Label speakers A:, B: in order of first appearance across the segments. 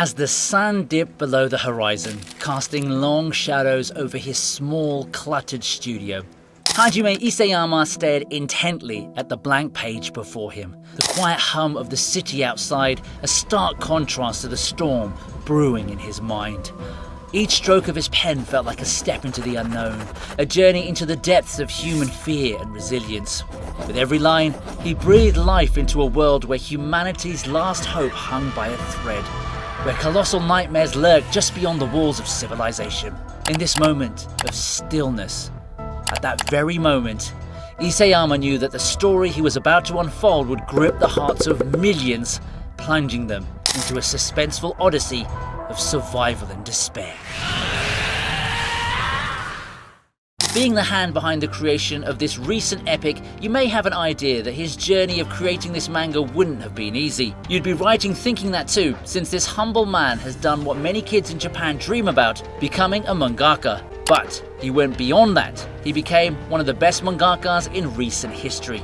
A: as the sun dipped below the horizon, casting long shadows over his small, cluttered studio. Hajime Isayama stared intently at the blank page before him. The quiet hum of the city outside, a stark contrast to the storm brewing in his mind. Each stroke of his pen felt like a step into the unknown, a journey into the depths of human fear and resilience. With every line, he breathed life into a world where humanity's last hope hung by a thread, where colossal nightmares lurked just beyond the walls of civilization. In this moment of stillness, at that very moment, Isayama knew that the story he was about to unfold would grip the hearts of millions, plunging them into a suspenseful odyssey of survival and despair. Being the hand behind the creation of this recent epic, you may have an idea that his journey of creating this manga wouldn't have been easy. You'd be writing thinking that too, since this humble man has done what many kids in Japan dream about, becoming a mangaka. But he went beyond that. He became one of the best mangakas in recent history.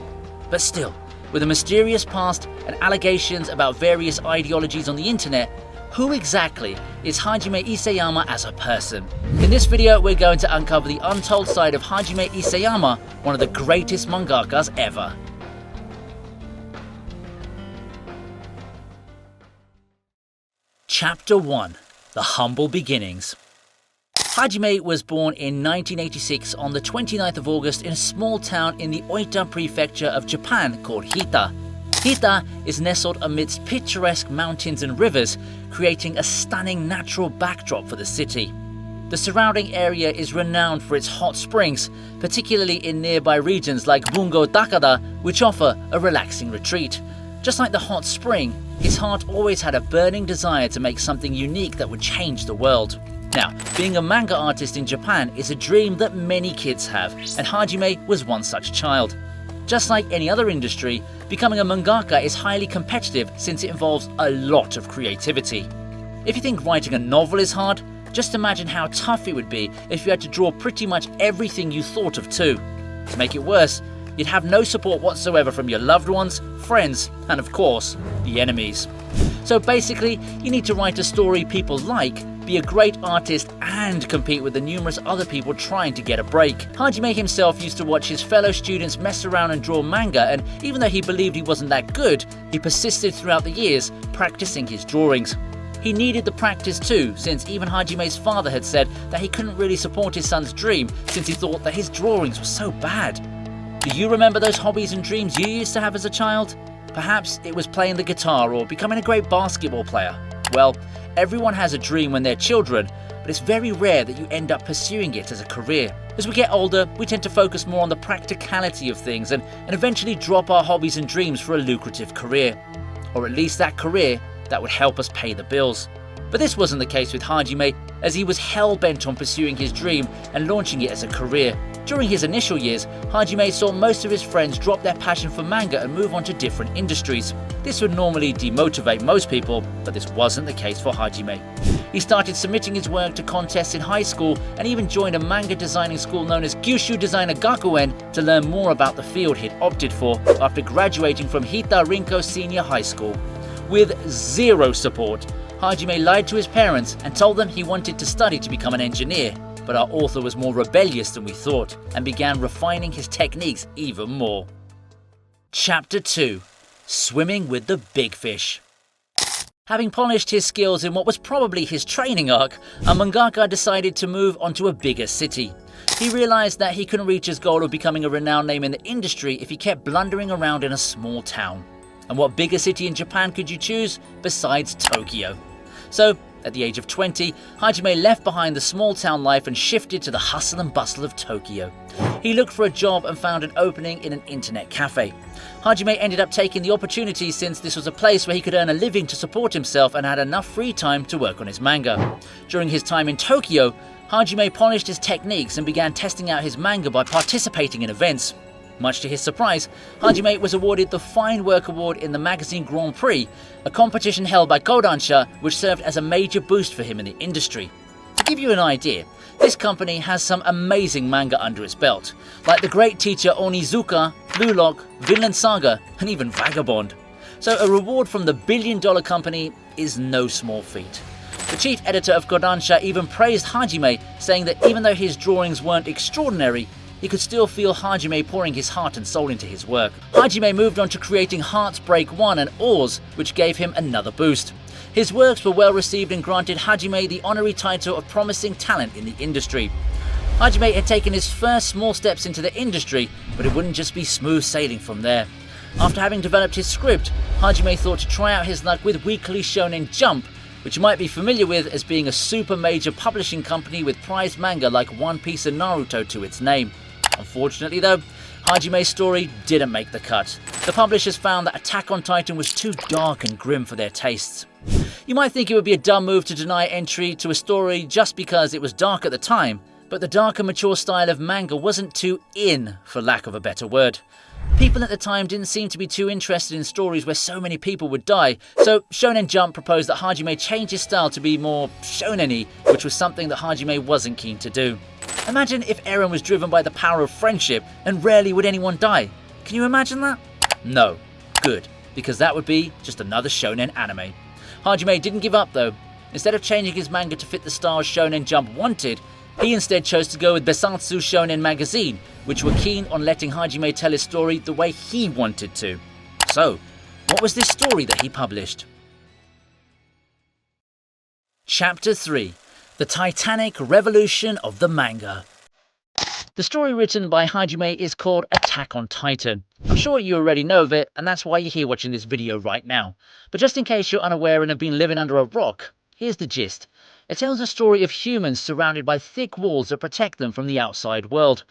A: But still, with a mysterious past and allegations about various ideologies on the internet, who exactly is Hajime Isayama as a person? In this video, we're going to uncover the untold side of Hajime Isayama, one of the greatest mangakas ever. Chapter 1: The Humble Beginnings. Hajime was born in 1986 on the 29th of August in a small town in the Oita prefecture of Japan called Hita. Hita is nestled amidst picturesque mountains and rivers, creating a stunning natural backdrop for the city. The surrounding area is renowned for its hot springs, particularly in nearby regions like Bungo Takada, which offer a relaxing retreat. Just like the hot spring, his heart always had a burning desire to make something unique that would change the world. Now, being a manga artist in Japan is a dream that many kids have, and Hajime was one such child. Just like any other industry, becoming a mangaka is highly competitive since it involves a lot of creativity. If you think writing a novel is hard, just imagine how tough it would be if you had to draw pretty much everything you thought of too. To make it worse, you'd have no support whatsoever from your loved ones, friends, and of course, the enemies. So basically, you need to write a story people like, be a great artist, and compete with the numerous other people trying to get a break. Hajime himself used to watch his fellow students mess around and draw manga, and even though he believed he wasn't that good, he persisted throughout the years, practicing his drawings. He needed the practice too, since even Hajime's father had said that he couldn't really support his son's dream since he thought that his drawings were so bad. Do you remember those hobbies and dreams you used to have as a child? Perhaps it was playing the guitar or becoming a great basketball player. Well, everyone has a dream when they're children, but it's very rare that you end up pursuing it as a career. As we get older, we tend to focus more on the practicality of things and eventually drop our hobbies and dreams for a lucrative career. Or at least that career that would help us pay the bills. But this wasn't the case with Hajime, as he was hell-bent on pursuing his dream and launching it as a career. During his initial years, Hajime saw most of his friends drop their passion for manga and move on to different industries. This would normally demotivate most people, but this wasn't the case for Hajime. He started submitting his work to contests in high school and even joined a manga designing school known as Kyushu Designer Gakuen to learn more about the field he'd opted for after graduating from Hita Rinko Senior High School. With zero support, Hajime lied to his parents and told them he wanted to study to become an engineer. But our author was more rebellious than we thought and began refining his techniques even more. Chapter 2: Swimming with the Big Fish. Having polished his skills in what was probably his training arc, a mangaka decided to move on to a bigger city. He realized that he couldn't reach his goal of becoming a renowned name in the industry if he kept blundering around in a small town. And what bigger city in Japan could you choose besides Tokyo? So, at the age of 20, Hajime left behind the small town life and shifted to the hustle and bustle of Tokyo. He looked for a job and found an opening in an internet cafe. Hajime ended up taking the opportunity since this was a place where he could earn a living to support himself and had enough free time to work on his manga. During his time in Tokyo, Hajime polished his techniques and began testing out his manga by participating in events. Much to his surprise, Hajime was awarded the Fine Work Award in the magazine Grand Prix, a competition held by Kodansha which served as a major boost for him in the industry. To give you an idea, this company has some amazing manga under its belt, like The Great Teacher Onizuka, Blue Lock, Vinland Saga, and even Vagabond. So a reward from the billion-dollar company is no small feat. The chief editor of Kodansha even praised Hajime, saying that even though his drawings weren't extraordinary, he could still feel Hajime pouring his heart and soul into his work. Hajime moved on to creating Hearts Break 1 and Oars, which gave him another boost. His works were well received and granted Hajime the honorary title of promising talent in the industry. Hajime had taken his first small steps into the industry, but it wouldn't just be smooth sailing from there. After having developed his script, Hajime thought to try out his luck with Weekly Shonen Jump, which you might be familiar with as being a super major publishing company with prized manga like One Piece and Naruto to its name. Unfortunately though, Hajime's story didn't make the cut. The publishers found that Attack on Titan was too dark and grim for their tastes. You might think it would be a dumb move to deny entry to a story just because it was dark at the time, but the dark and mature style of manga wasn't too in, for lack of a better word. People at the time didn't seem to be too interested in stories where so many people would die, so Shonen Jump proposed that Hajime change his style to be more shonen-y, which was something that Hajime wasn't keen to do. Imagine if Eren was driven by the power of friendship and rarely would anyone die. Can you imagine that? No. Good, because that would be just another shonen anime. Hajime didn't give up though. Instead of changing his manga to fit the style Shonen Jump wanted, he instead chose to go with Besatsu Shonen magazine, which were keen on letting Hajime tell his story the way he wanted to. So, what was this story that he published? Chapter 3: The Titanic Revolution of the Manga. The story written by Hajime is called Attack on Titan. I'm sure you already know of it, and that's why you're here watching this video right now. But just in case you're unaware and have been living under a rock, here's the gist. It tells a story of humans surrounded by thick walls that protect them from the outside world.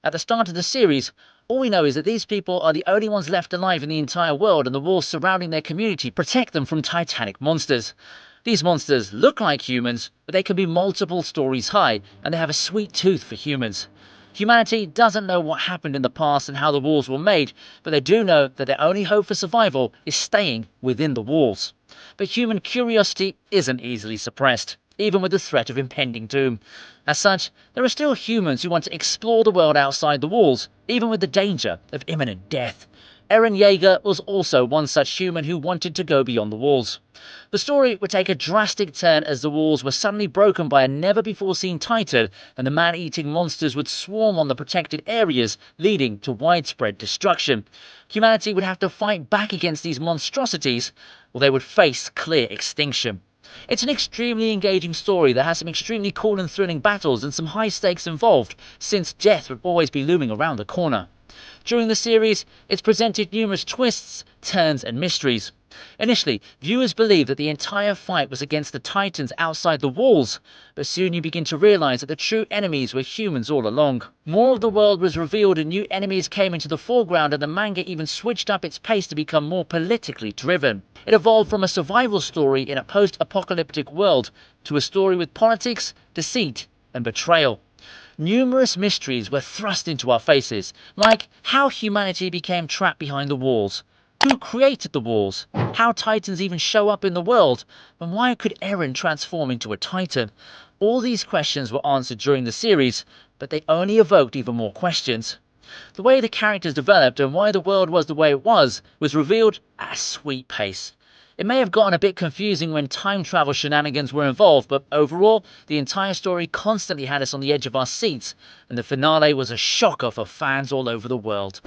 A: At the start of the series, all we know is that these people are the only ones left alive in the entire world, and the walls surrounding their community protect them from titanic monsters. These monsters look like humans, but they can be multiple stories high, and they have a sweet tooth for humans. Humanity doesn't know what happened in the past and how the walls were made, but they do know that their only hope for survival is staying within the walls. But human curiosity isn't easily suppressed, even with the threat of impending doom. As such, there are still humans who want to explore the world outside the walls, even with the danger of imminent death. Eren Yeager was also one such human who wanted to go beyond the walls. The story would take a drastic turn as the walls were suddenly broken by a never-before-seen titan, and the man-eating monsters would swarm on the protected areas, leading to widespread destruction. Humanity would have to fight back against these monstrosities, or they would face clear extinction. It's an extremely engaging story that has some extremely cool and thrilling battles and some high stakes involved, since death would always be looming around the corner. During the series, it's presented numerous twists, turns and mysteries. Initially, viewers believed that the entire fight was against the titans outside the walls, but soon you begin to realise that the true enemies were humans all along. More of the world was revealed and new enemies came into the foreground, and the manga even switched up its pace to become more politically driven. It evolved from a survival story in a post-apocalyptic world to a story with politics, deceit and betrayal. Numerous mysteries were thrust into our faces, like how humanity became trapped behind the walls, who created the walls, how titans even show up in the world, and why could Eren transform into a titan? All these questions were answered during the series, but they only evoked even more questions. The way the characters developed and why the world was the way it was revealed at a sweet pace. It may have gotten a bit confusing when time travel shenanigans were involved, but overall, the entire story constantly had us on the edge of our seats, and the finale was a shocker for fans all over the world.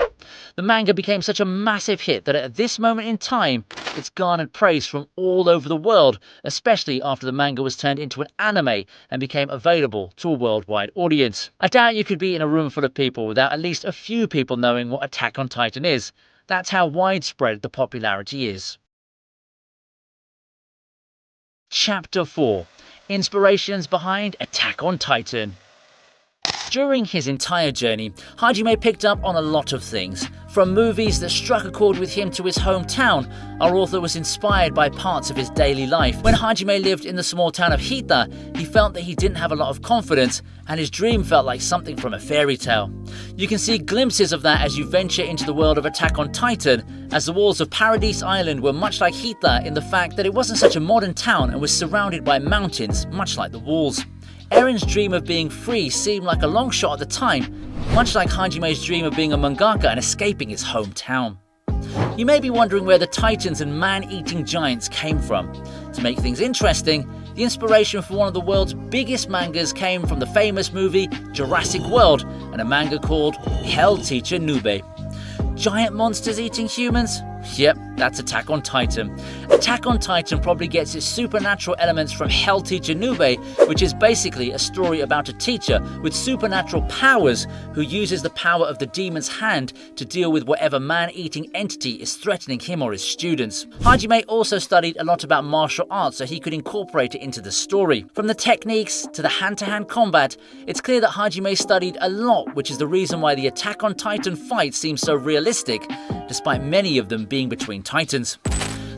A: The manga became such a massive hit that at this moment in time, it's garnered praise from all over the world, especially after the manga was turned into an anime and became available to a worldwide audience. I doubt you could be in a room full of people without at least a few people knowing what Attack on Titan is. That's how widespread the popularity is. Chapter 4: Inspirations behind Attack on Titan. During his entire journey, Hajime picked up on a lot of things. From movies that struck a chord with him to his hometown, our author was inspired by parts of his daily life. When Hajime lived in the small town of Hita, he felt that he didn't have a lot of confidence, and his dream felt like something from a fairy tale. You can see glimpses of that as you venture into the world of Attack on Titan, as the walls of Paradise Island were much like Hita in the fact that it wasn't such a modern town and was surrounded by mountains, much like the walls. Eren's dream of being free seemed like a long shot at the time, much like Hajime's dream of being a mangaka and escaping his hometown. You may be wondering where the titans and man-eating giants came from. To make things interesting, the inspiration for one of the world's biggest mangas came from the famous movie Jurassic World and a manga called Hell Teacher Nube. Giant monsters eating humans? Yep, that's Attack on Titan. Attack on Titan probably gets its supernatural elements from Hell Teacher Nube, which is basically a story about a teacher with supernatural powers who uses the power of the demon's hand to deal with whatever man-eating entity is threatening him or his students. Hajime also studied a lot about martial arts so he could incorporate it into the story. From the techniques to the hand-to-hand combat, it's clear that Hajime studied a lot, which is the reason why the Attack on Titan fights seem so realistic, despite many of them being between titans.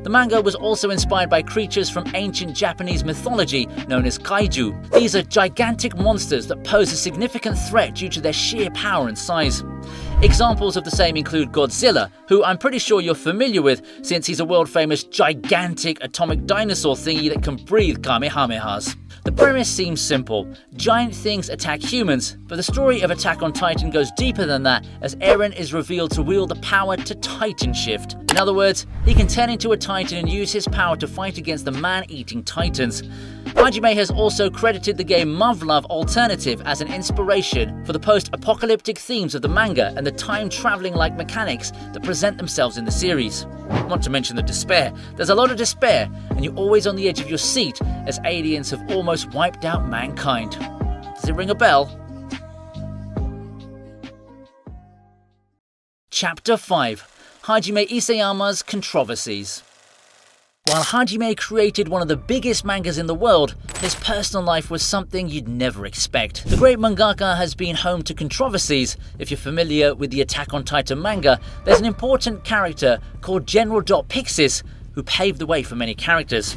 A: The manga was also inspired by creatures from ancient Japanese mythology known as kaiju. These are gigantic monsters that pose a significant threat due to their sheer power and size. Examples of the same include Godzilla, who I'm pretty sure you're familiar with since he's a world-famous gigantic atomic dinosaur thingy that can breathe kamehamehas. The premise seems simple. Giant things attack humans, but the story of Attack on Titan goes deeper than that as Eren is revealed to wield the power to Titan Shift. In other words, he can turn into a Titan and use his power to fight against the man-eating Titans. Hajime has also credited the game Muv-Luv Alternative as an inspiration for the post-apocalyptic themes of the manga and the time-traveling-like mechanics that present themselves in the series. Not to mention the despair. There's a lot of despair, and you're always on the edge of your seat as aliens have almost wiped out mankind. Does it ring a bell? Chapter 5. Hajime Isayama's Controversies. While Hajime created one of the biggest mangas in the world, his personal life was something you'd never expect. The great mangaka has been home to controversies. If you're familiar with the Attack on Titan manga, there's an important character called General Pixis who paved the way for many characters.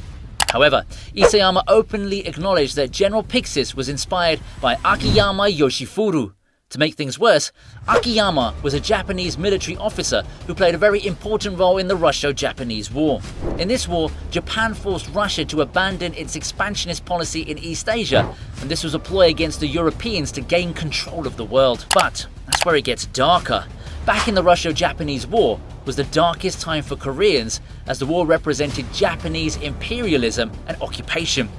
A: However, Isayama openly acknowledged that General Pixis was inspired by Akiyama Yoshifuru. To make things worse, Akiyama was a Japanese military officer who played a very important role in the Russo-Japanese War. In this war, Japan forced Russia to abandon its expansionist policy in East Asia, and this was a ploy against the Europeans to gain control of the world. But that's where it gets darker. Back in the Russo-Japanese War was the darkest time for Koreans, as the war represented Japanese imperialism and occupation.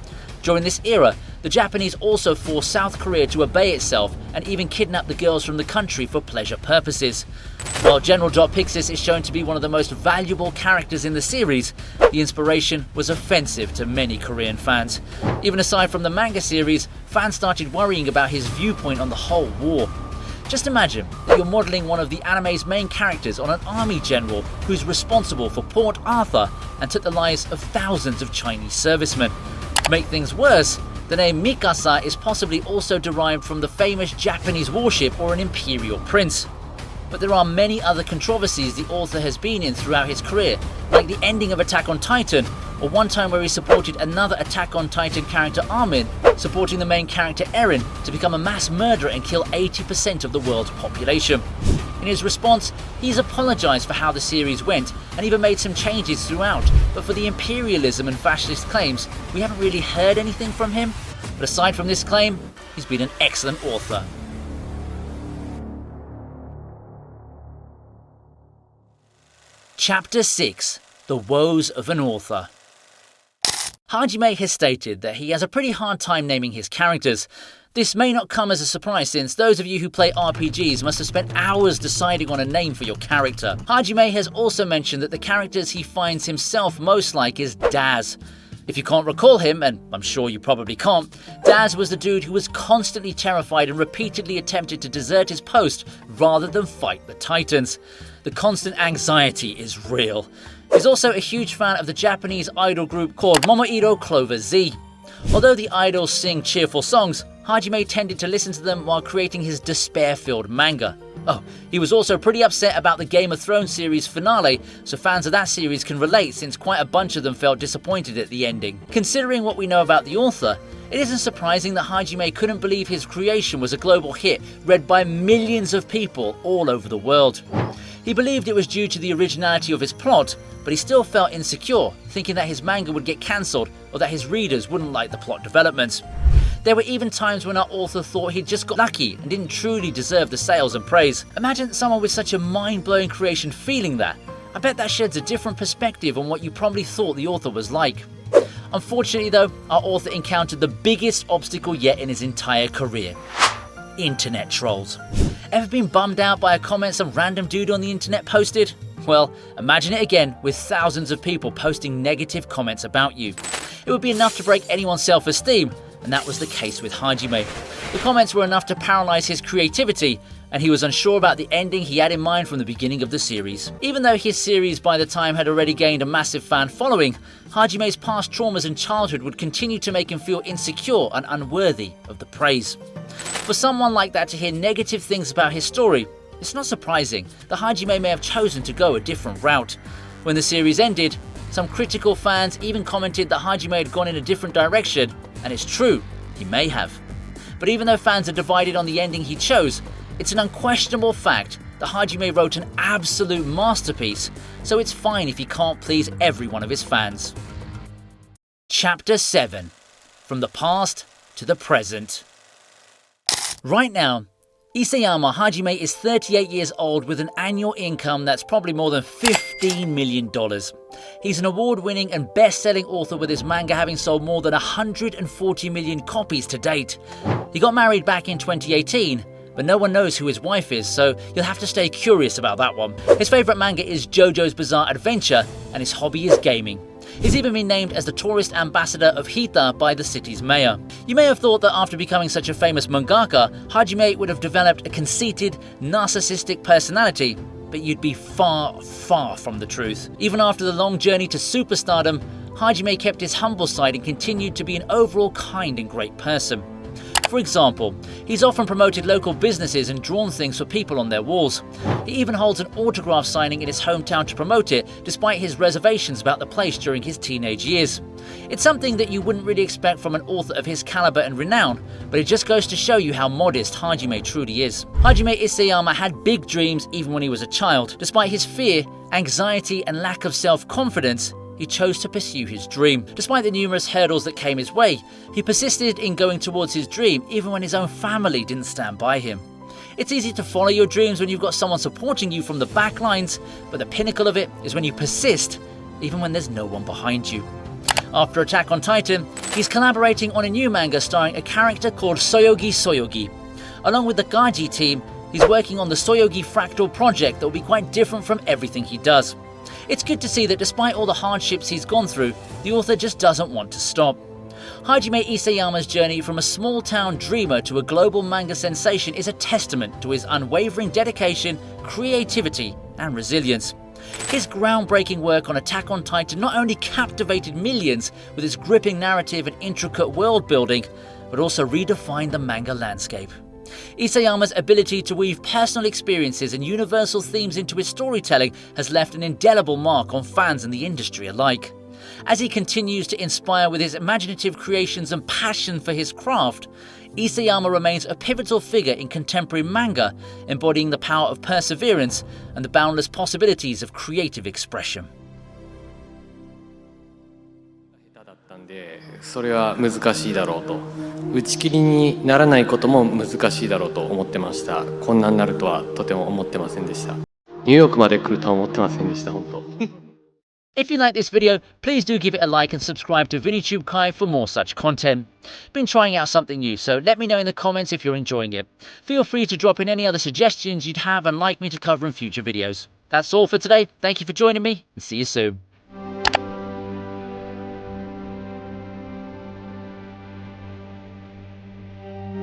A: During this era, the Japanese also forced South Korea to obey itself and even kidnapped the girls from the country for pleasure purposes. While General Pixis is shown to be one of the most valuable characters in the series, the inspiration was offensive to many Korean fans. Even aside from the manga series, fans started worrying about his viewpoint on the whole war. Just imagine that you're modelling one of the anime's main characters on an army general who's responsible for Port Arthur and took the lives of thousands of Chinese servicemen. To make things worse, the name Mikasa is possibly also derived from the famous Japanese warship or an imperial prince. But there are many other controversies the author has been in throughout his career, like the ending of Attack on Titan, or one time where he supported another Attack on Titan character, Armin, supporting the main character Eren to become a mass murderer and kill 80% of the world's population. In his response, he's apologised for how the series went and even made some changes throughout, but for the imperialism and fascist claims, we haven't really heard anything from him. But aside from this claim, he's been an excellent author. Chapter 6. The Woes of an Author. Hajime has stated that he has a pretty hard time naming his characters. This may not come as a surprise since those of you who play RPGs must have spent hours deciding on a name for your character. Hajime has also mentioned that the characters he finds himself most like is Daz. If you can't recall him, and I'm sure you probably can't, Daz was the dude who was constantly terrified and repeatedly attempted to desert his post rather than fight the Titans. The constant anxiety is real. He's also a huge fan of the Japanese idol group called Momoiro Clover Z. Although the idols sing cheerful songs, Hajime tended to listen to them while creating his despair-filled manga. Oh, he was also pretty upset about the Game of Thrones series finale, so fans of that series can relate since quite a bunch of them felt disappointed at the ending. Considering what we know about the author, it isn't surprising that Hajime couldn't believe his creation was a global hit read by millions of people all over the world. He believed it was due to the originality of his plot, but he still felt insecure, thinking that his manga would get cancelled or that his readers wouldn't like the plot developments. There were even times when our author thought he'd just got lucky and didn't truly deserve the sales and praise. Imagine someone with such a mind-blowing creation feeling that. I bet that sheds a different perspective on what you probably thought the author was like. Unfortunately though, our author encountered the biggest obstacle yet in his entire career. Internet trolls. Ever been bummed out by a comment some random dude on the internet posted? Well, imagine it again with thousands of people posting negative comments about you. It would be enough to break anyone's self-esteem, and that was the case with Hajime. The comments were enough to paralyze his creativity, and he was unsure about the ending he had in mind from the beginning of the series. Even though his series by the time had already gained a massive fan following, Hajime's past traumas in childhood would continue to make him feel insecure and unworthy of the praise. For someone like that to hear negative things about his story, it's not surprising that Hajime may have chosen to go a different route. When the series ended, some critical fans even commented that Hajime had gone in a different direction, and it's true, he may have. But even though fans are divided on the ending he chose, it's an unquestionable fact that Hajime wrote an absolute masterpiece, so it's fine if he can't please every one of his fans. Chapter 7. From the past to the present. Right now, Isayama Hajime is 38 years old with an annual income that's probably more than $15 million. He's an award-winning and best-selling author, with his manga having sold more than 140 million copies to date. He got married back in 2018, but no one knows who his wife is, so you'll have to stay curious about that one. His favourite manga is JoJo's Bizarre Adventure, and his hobby is gaming. He's even been named as the tourist ambassador of Hita by the city's mayor. You may have thought that after becoming such a famous mangaka, Hajime would have developed a conceited, narcissistic personality, but you'd be far, far from the truth. Even after the long journey to superstardom, Hajime kept his humble side and continued to be an overall kind and great person. For example, he's often promoted local businesses and drawn things for people on their walls. He even holds an autograph signing in his hometown to promote it, despite his reservations about the place during his teenage years. It's something that you wouldn't really expect from an author of his caliber and renown, but it just goes to show you how modest Hajime truly is. Hajime Isayama had big dreams even when he was a child. Despite his fear, anxiety, and lack of self-confidence, he chose to pursue his dream. Despite the numerous hurdles that came his way, he persisted in going towards his dream even when his own family didn't stand by him. It's easy to follow your dreams when you've got someone supporting you from the back lines, but the pinnacle of it is when you persist even when there's no one behind you. After Attack on Titan, he's collaborating on a new manga starring a character called Soyogi. Along with the Gaji team, he's working on the Soyogi Fractal project that will be quite different from everything he does. It's good to see that despite all the hardships he's gone through, the author just doesn't want to stop. Hajime Isayama's journey from a small-town dreamer to a global manga sensation is a testament to his unwavering dedication, creativity, and resilience. His groundbreaking work on Attack on Titan not only captivated millions with its gripping narrative and intricate world building, but also redefined the manga landscape. Isayama's ability to weave personal experiences and universal themes into his storytelling has left an indelible mark on fans and the industry alike. As he continues to inspire with his imaginative creations and passion for his craft, Isayama remains a pivotal figure in contemporary manga, embodying the power of perseverance and the boundless possibilities of creative expression.
B: それは難しいだろうと、打ち切りにならないことも難しいだろうと思ってました。こんなになるとはとても思ってませんでした。ニューヨークまで来るとは思ってませんでした、本当。
A: If you like this video, please do give it a like and subscribe to ViniiTube Kai for more such content. Been trying out something new, so let me know in the comments if you're enjoying it. Feel free to drop in any other suggestions you'd have and like me to cover in future videos. That's all for today. Thank you for joining me, and see you soon.